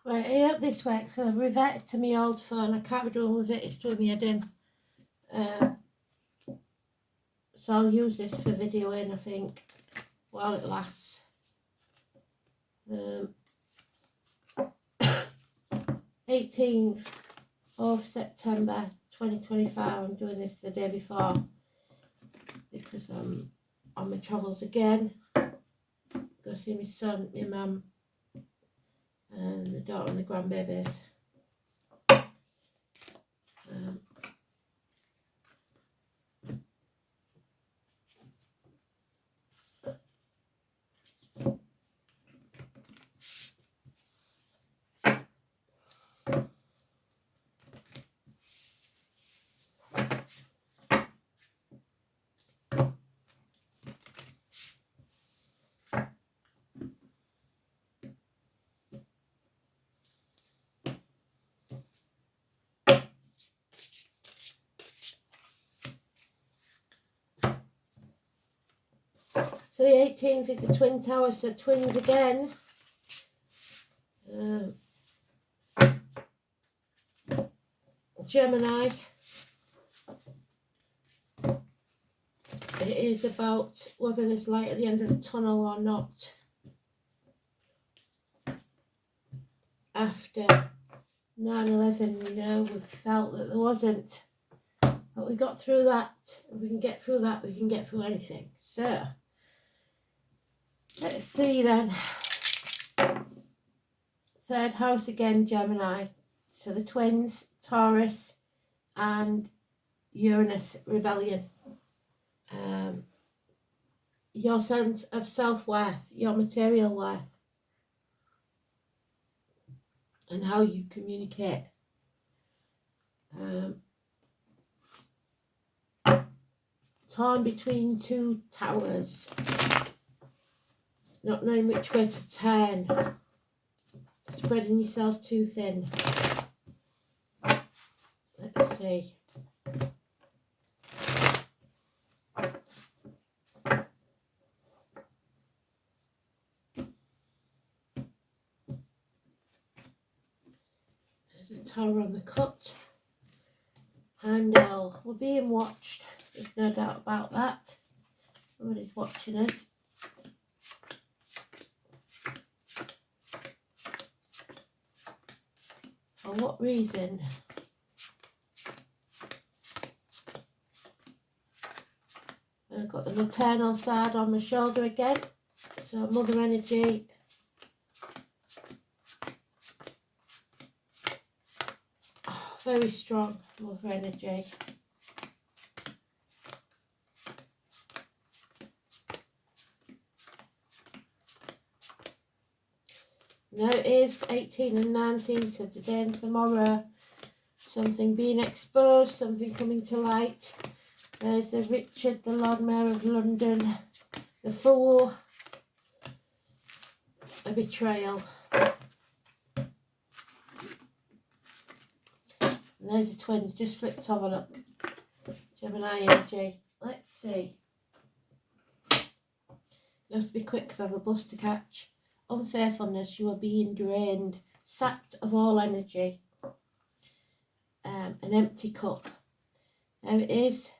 Right, I hope this works because I've reverted to my old phone. I can't be doing with it, it's doing me head in. So I'll use this for videoing, I think, while it lasts. 18th of September 2025. I'm doing this the day before because I'm on my travels again. Go see my son, my mum, and the daughter and the grandbabies. So the 18th is the Twin Tower, so twins again. Gemini. It is about whether there's light at the end of the tunnel or not. After 9/11, you know, we felt that there wasn't. But we got through that. If we can get through that, we can get through anything. So, let's see then. Third house again, Gemini. So the twins, Taurus and Uranus, rebellion. Your sense of self-worth, your material worth, and how you communicate. Torn between two towers, not knowing which way to turn, spreading yourself too thin. Let's see. There's a tower on the cut. Handle. We're being watched. There's no doubt about that. Somebody's watching us. For what reason? I've got the maternal side on my shoulder again. So mother energy. Oh, very strong mother energy. Now it is 18 and 19, so today and tomorrow, something being exposed, something coming to light. There's the Richard, the Lord Mayor of London, the Fool, a betrayal. And there's the twins, just flipped over, look. Gemini energy. Let's see. You have to be quick because I have a bus to catch. Unfaithfulness, you are being drained, sapped of all energy. An empty cup. There it is.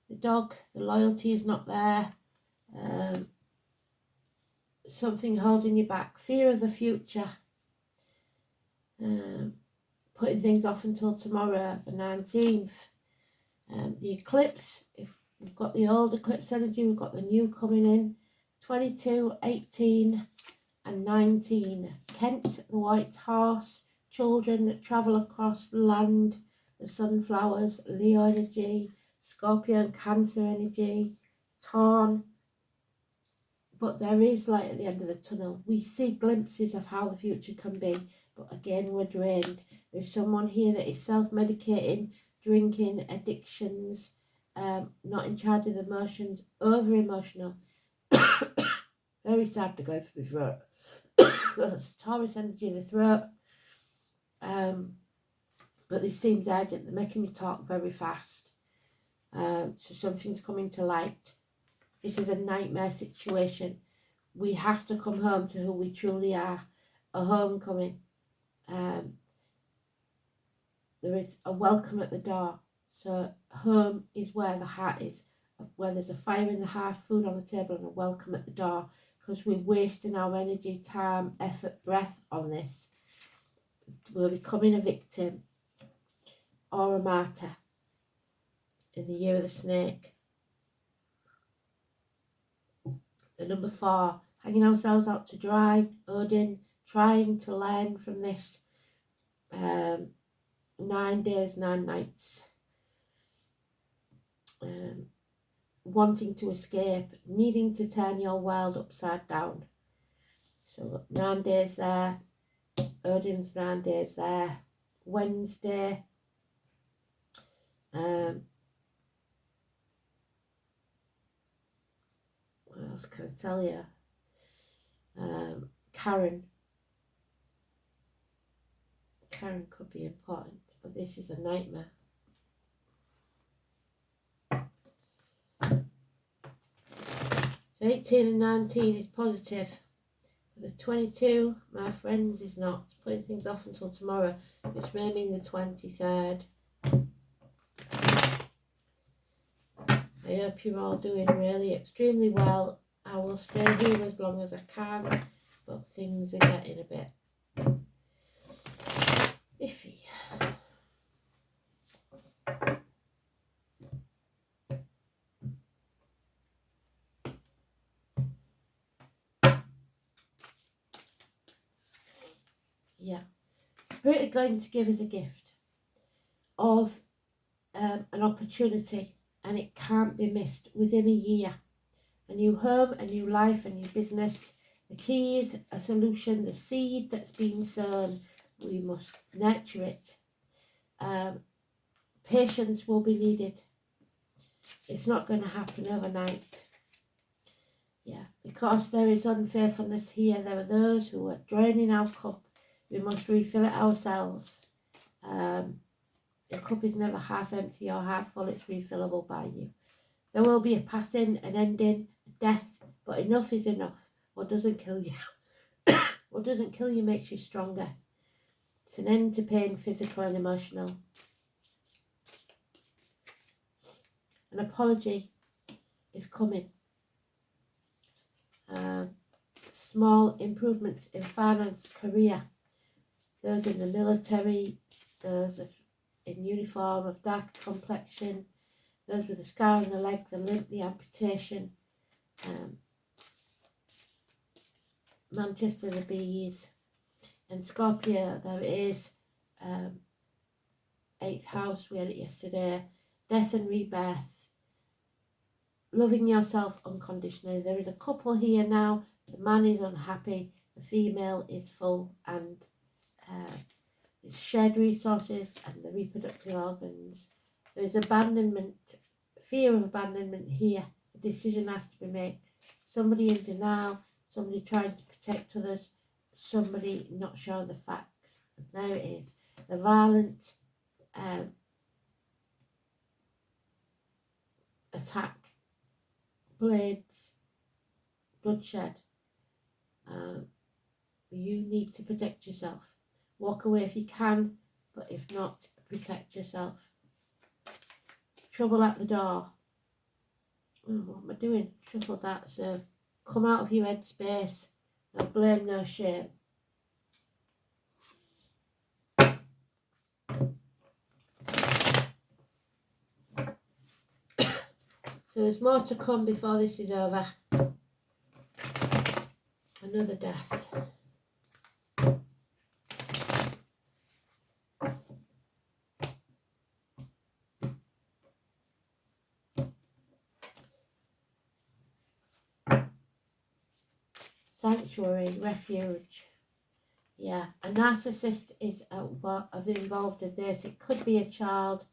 The dog, the loyalty is not there. Something holding you back. Fear of the future. Putting things off until tomorrow, the 19th. The eclipse, if we've got the old eclipse energy, we've got the new coming in. 22, 18 and 19. Kent, the white horse. Children that travel across the land. The sunflowers, Leo energy. Scorpio and Cancer energy. Torn. But there is light at the end of the tunnel. We see glimpses of how the future can be. But again, we're drained. There's someone here that is self-medicating, drinking, addictions, not in charge of the emotions, over-emotional. Very sad to go through the throat. That's Taurus energy in the throat. But this seems urgent. They're making me talk very fast. So something's coming to light. This is a nightmare situation. We have to come home to who we truly are. A homecoming. there is a welcome at the door. So home is where the heart is, where there's a fire in the hearth, food on the table, and a welcome at the door, because we're wasting our energy, time, effort, breath on this. We're becoming a victim or a martyr in the year of the snake. The number 4, hanging ourselves out to dry, Odin, trying to learn from this 9 days, 9 nights. Wanting to escape, needing to turn your world upside down. So 9 days there, Odin's 9 days there. Wednesday, what else can I tell you? Karen could be important, but this is a nightmare. So 18 and 19 is positive. The 22, my friends, is not. It's putting things off until tomorrow, which may mean the 23rd. I hope you're all doing really extremely well. I will stay here as long as I can, but things are getting a bit iffy. Yeah, Spirit are going to give us a gift of an opportunity, and it can't be missed within a year. A new home, a new life, a new business. The key is a solution, the seed that's been sown. We must nurture it. Patience will be needed. It's not going to happen overnight. Yeah, because there is unfaithfulness here. There are those who are draining our cup. We must refill it ourselves. The cup is never half empty or half full. It's refillable by you. There will be a passing, an ending, a death, but enough is enough. What doesn't kill you, what doesn't kill you makes you stronger. It's an end to pain, physical and emotional. An apology is coming. Small improvements in finance, career. Those in the military, those in uniform of dark complexion, those with a scar on the leg, the limp, the amputation. Manchester, the bees. And Scorpio, there is 8th house, we had it yesterday. Death and rebirth. Loving yourself unconditionally. There is a couple here now. The man is unhappy, the female is full, and it's shared resources and the reproductive organs. There is abandonment, fear of abandonment here. A decision has to be made. Somebody in denial, somebody trying to protect others, somebody not sure of the facts. And there it is. The violent attack, blades, bloodshed. You need to protect yourself. Walk away if you can, but if not, protect yourself. Trouble at the door. What am I doing? Shuffled that. So come out of your head space. No blame, no shame. So there's more to come before this is over. Another death. Sanctuary, refuge. Yeah, a narcissist is involved in this. It could be a child.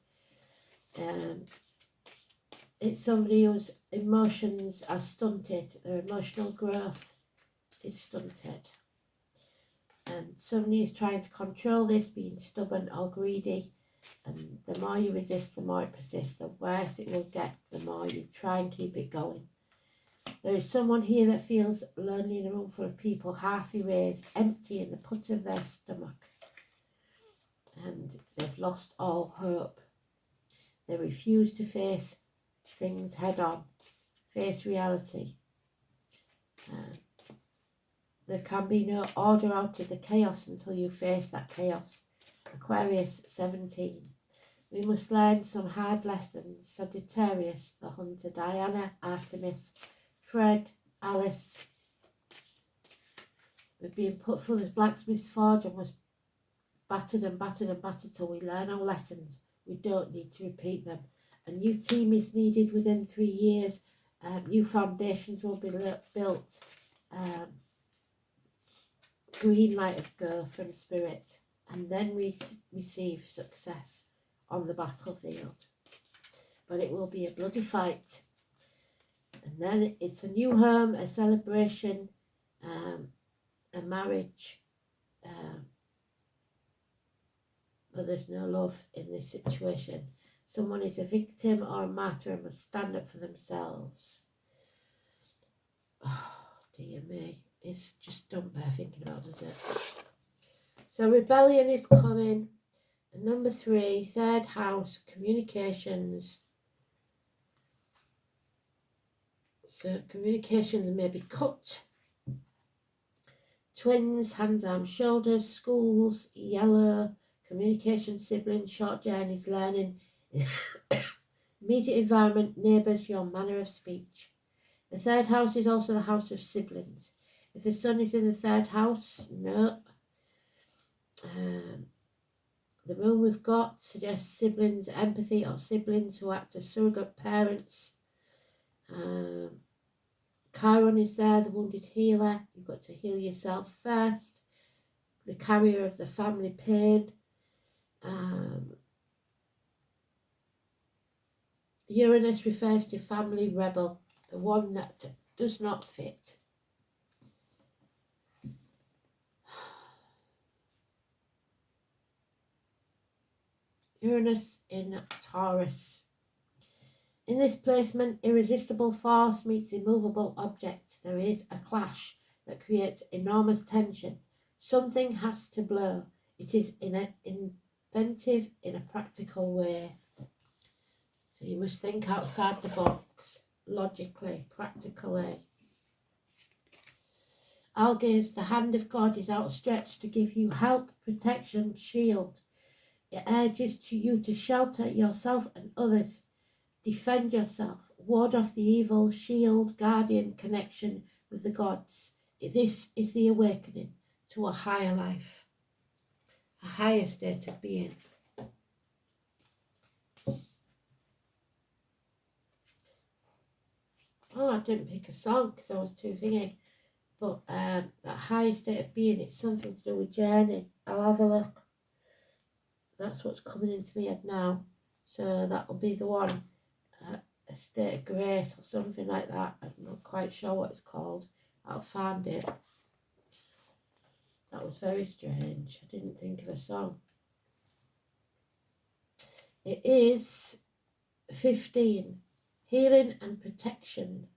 It's somebody whose emotions are stunted. Their emotional growth is stunted. And somebody is trying to control this, being stubborn or greedy. And the more you resist, the more it persists. The worse it will get, the more you try and keep it going. There is someone here that feels lonely in a room full of people, half erased, empty in the pit of their stomach. and they've lost all hope. They refuse to face things head on, face reality. There can be no order out of the chaos until you face that chaos. Aquarius 17. We must learn some hard lessons. Sagittarius, the hunter, Diana, Artemis, Fred, Alice. We're being put through this blacksmith's forge and was battered and battered and battered till we learn our lessons. We don't need to repeat them. A new team is needed within 3 years. New foundations will be built. Green light of growth and spirit. And then we receive success on the battlefield. But it will be a bloody fight. And then it's a new home, a celebration, a marriage. But there's no love in this situation. Someone is a victim or a martyr and must stand up for themselves. Oh, dear me. It's just don't bear thinking about, does it? So rebellion is coming. And number 3, third house, communications. So communications may be cut. Twins, hands, arms, shoulders, schools, yellow, communication, siblings, short journeys, learning, immediate environment, neighbours, your manner of speech. The third house is also the house of siblings. If the sun is in the third house, no. The moon we've got suggests siblings, empathy, or siblings who act as surrogate parents. Chiron is there, the wounded healer. You've got to heal yourself first. The carrier of the family pain. Uranus refers to family rebel, the one that does not fit. Uranus in Taurus. In this placement, irresistible force meets immovable object. There is a clash that creates enormous tension. Something has to blow. It is inventive in a practical way. So you must think outside the box, logically, practically. Algaze, the hand of God is outstretched to give you help, protection, shield. It urges you to shelter yourself and others. Defend yourself, ward off the evil, shield, guardian, connection with the gods. This is the awakening to a higher life, a higher state of being. Oh, I didn't pick a song because I was too thingy. But that higher state of being, it's something to do with journey. I'll have a look. That's what's coming into my head now. So that will be the one. A state of grace or something like that. I'm not quite sure what it's called. I'll find it. That was very strange. I didn't think of a song. It is 15. Healing and protection.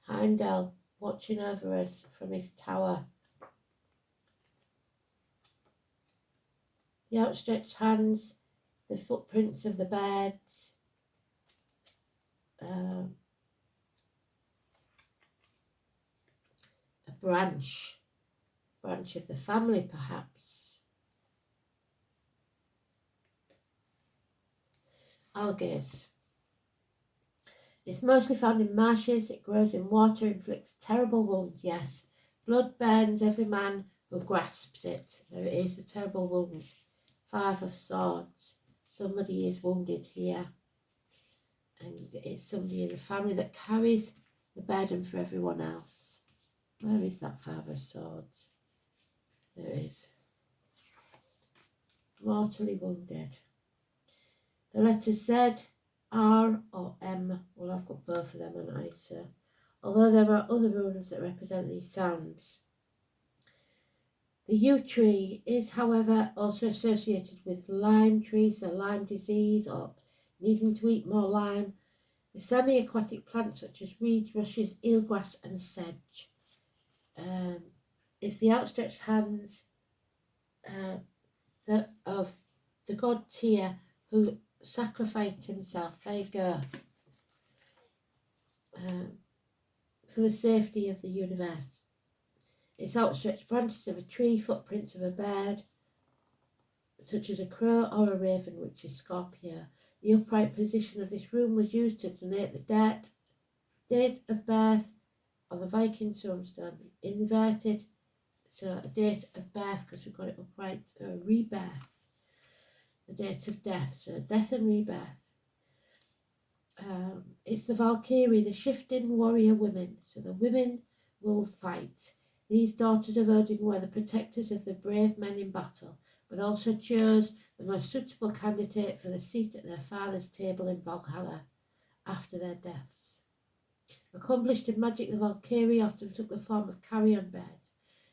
Heimdall watching over us from his tower. The outstretched hands, the footprints of the birds. A branch of the family perhaps. Algaze. It's mostly found in marshes, it grows in water, inflicts terrible wounds, yes. Blood burns every man who grasps it. There it is, the terrible wounds. 5 of Swords. Somebody is wounded here. And it's somebody in the family that carries the burden for everyone else. Where is that 5 of Swords? There it is. Mortally wounded. The letters Z, R or M, well I've got both of them haven't I, so although there are other runes that represent these sounds. The yew tree is however also associated with lime trees, so Lyme disease or needing to eat more lime. The semi-aquatic plants such as reeds, rushes, eelgrass and sedge. It's the outstretched hands of the god Tyr, who sacrificed himself. There you go. For the safety of the universe. Its outstretched branches of a tree, footprints of a bird, such as a crow or a raven, which is Scorpio. The upright position of this rune was used to denote the date of birth of a Viking tombstone. Inverted, so a date of birth, because we've got it upright, rebirth. The date of death, so death and rebirth. It's the Valkyrie, the shifting warrior women. So the women will fight. These daughters of Odin were the protectors of the brave men in battle, but also chose the most suitable candidate for the seat at their father's table in Valhalla after their deaths. Accomplished in magic, the Valkyrie often took the form of carrion birds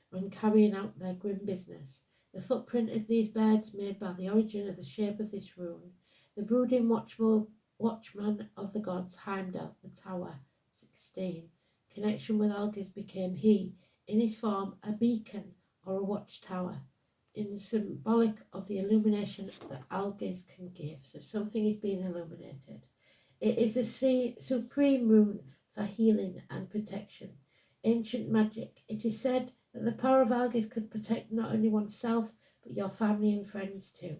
when carrying out their grim business. The footprint of these birds made by the origin of the shape of this rune. The brooding watchman of the gods, Heimdall, the tower, 16. Connection with Algis became he, in his form, a beacon or a watchtower, in symbolic of the illumination that Algis can give. So something is being illuminated. It is a supreme rune for healing and protection. Ancient magic. It is said that the power of Algis could protect not only oneself, but your family and friends too.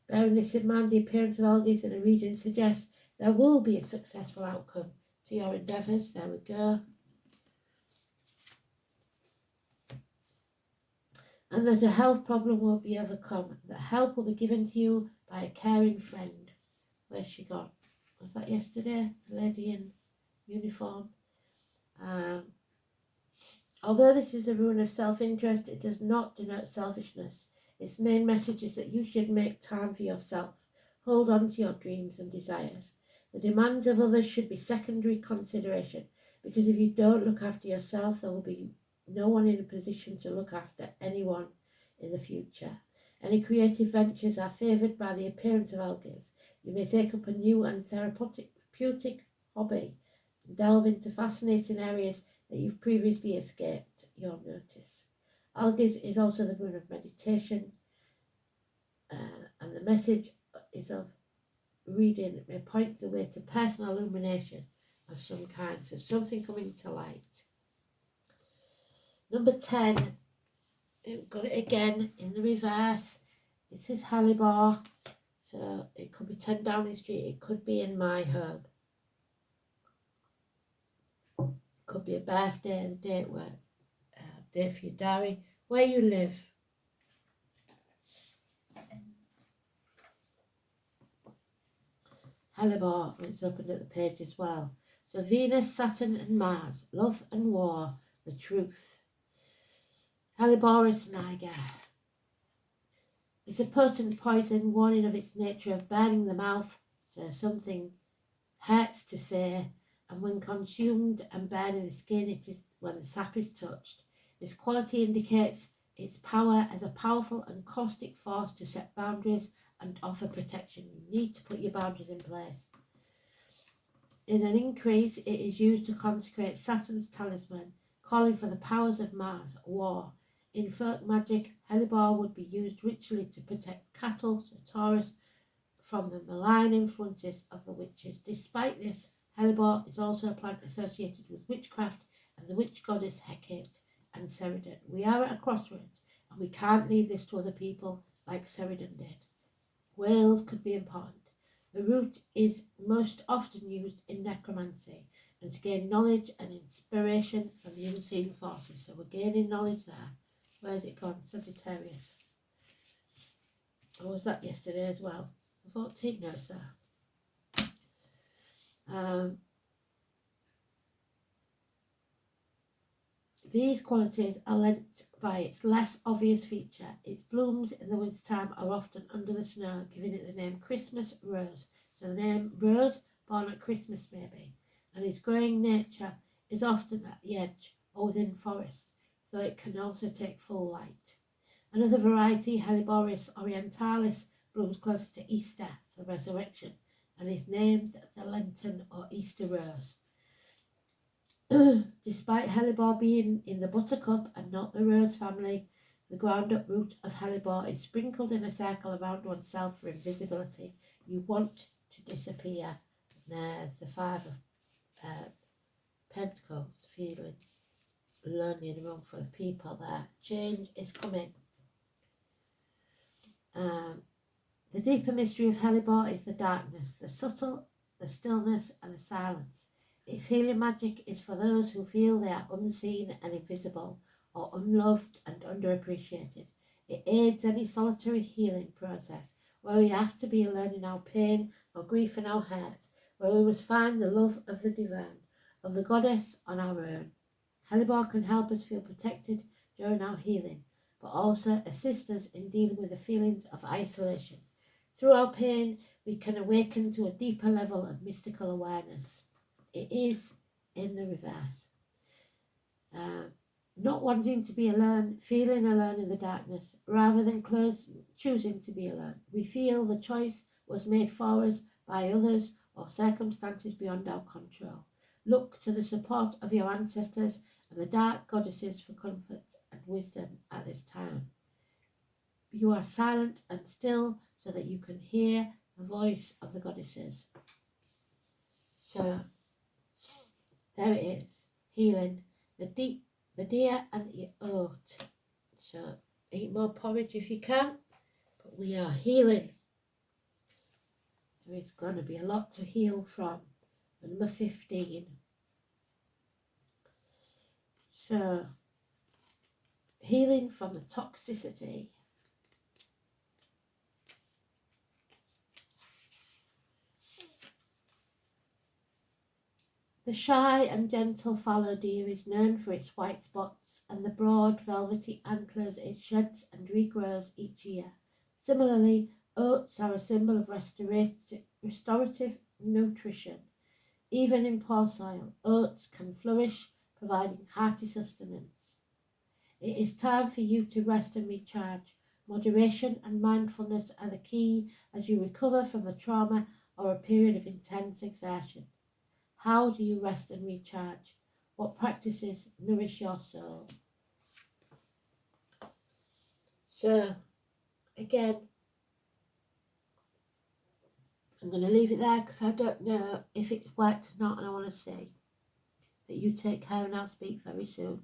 Bearing this in mind, the appearance of Algis in a region suggests there will be a successful outcome to your endeavours. There we go. And that a health problem will be overcome. That help will be given to you by a caring friend. Where's she gone? Was that yesterday? The lady in uniform. Although this is a rune of self-interest, it does not denote selfishness. Its main message is that you should make time for yourself. Hold on to your dreams and desires. The demands of others should be secondary consideration, because if you don't look after yourself, there will be no one in a position to look after anyone in the future. Any creative ventures are favoured by the appearance of Algis. You may take up a new and therapeutic hobby and delve into fascinating areas that you've previously escaped your notice. Algis is also the rune of meditation, and the message is of reading. It may point the way to personal illumination of some kind, so something coming to light. Number 10, we've got it again in the reverse. This is Hellebore, so it could be 10 Downing Street, it could be in my home. Could be a birthday, the date for your diary, where you live. Hellebore, it's opened at the page as well. So Venus, Saturn and Mars, love and war, the truth. Helleborus niger. It's a potent poison, warning of its nature of burning the mouth, so something hurts to say, and when consumed and burning the skin, it is when the sap is touched. This quality indicates its power as a powerful and caustic force to set boundaries and offer protection. You need to put your boundaries in place. In an increase, it is used to consecrate Saturn's talisman, calling for the powers of Mars, war. In folk magic, Hellebore would be used ritually to protect cattle, so Taurus, from the malign influences of the witches. Despite this, Hellebore is also a plant associated with witchcraft and the witch goddess Hecate and Cerridon. We are at a crossroads, and we can't leave this to other people like Cerridon did. Whales could be important. The root is most often used in necromancy and to gain knowledge and inspiration from the unseen forces. So we're gaining knowledge there. Where's it gone? Sagittarius. Or was that yesterday as well? The 14th notes there. These qualities are lent by its less obvious feature. Its blooms in the wintertime are often under the snow, giving it the name Christmas rose. So the name rose, born at Christmas maybe. And its growing nature is often at the edge or within forests, though it can also take full light. Another variety, Helleborus orientalis, blooms closer to Easter, so the resurrection, and is named the Lenten or Easter rose. Despite hellebore being in the buttercup and not the rose family, the ground-up root of hellebore is sprinkled in a circle around oneself for invisibility. You want to disappear. There's the Five of Pentacles, feeling lonely in a room full of people there. Change is coming. The deeper mystery of hellebore is the darkness, the subtle, the stillness and the silence. Its healing magic is for those who feel they are unseen and invisible, or unloved and underappreciated. It aids any solitary healing process where we have to be alone in our pain or grief in our hearts, where we must find the love of the divine, of the goddess on our own. Hellebore can help us feel protected during our healing, but also assist us in dealing with the feelings of isolation. Through our pain, we can awaken to a deeper level of mystical awareness. It is in the reverse. Not wanting to be alone, feeling alone in the darkness, rather than choosing to be alone. We feel the choice was made for us by others or circumstances beyond our control. Look to the support of your ancestors and the dark goddesses for comfort and wisdom at this time. You are silent and still so that you can hear the voice of the goddesses. So, there it is, healing, the deer and the oat. So, eat more porridge if you can, but we are healing. There is going to be a lot to heal from. Number 15. So, healing from the toxicity. The shy and gentle fallow deer is known for its white spots and the broad velvety antlers it sheds and regrows each year. Similarly, oats are a symbol of restorative nutrition. Even in poor soil, oats can flourish, providing hearty sustenance. It is time for you to rest and recharge. Moderation and mindfulness are the key as you recover from a trauma or a period of intense exertion. How do you rest and recharge? What practices nourish your soul? So, again, I'm going to leave it there because I don't know if it's worked or not and I want to see. But you take care and I'll speak very soon.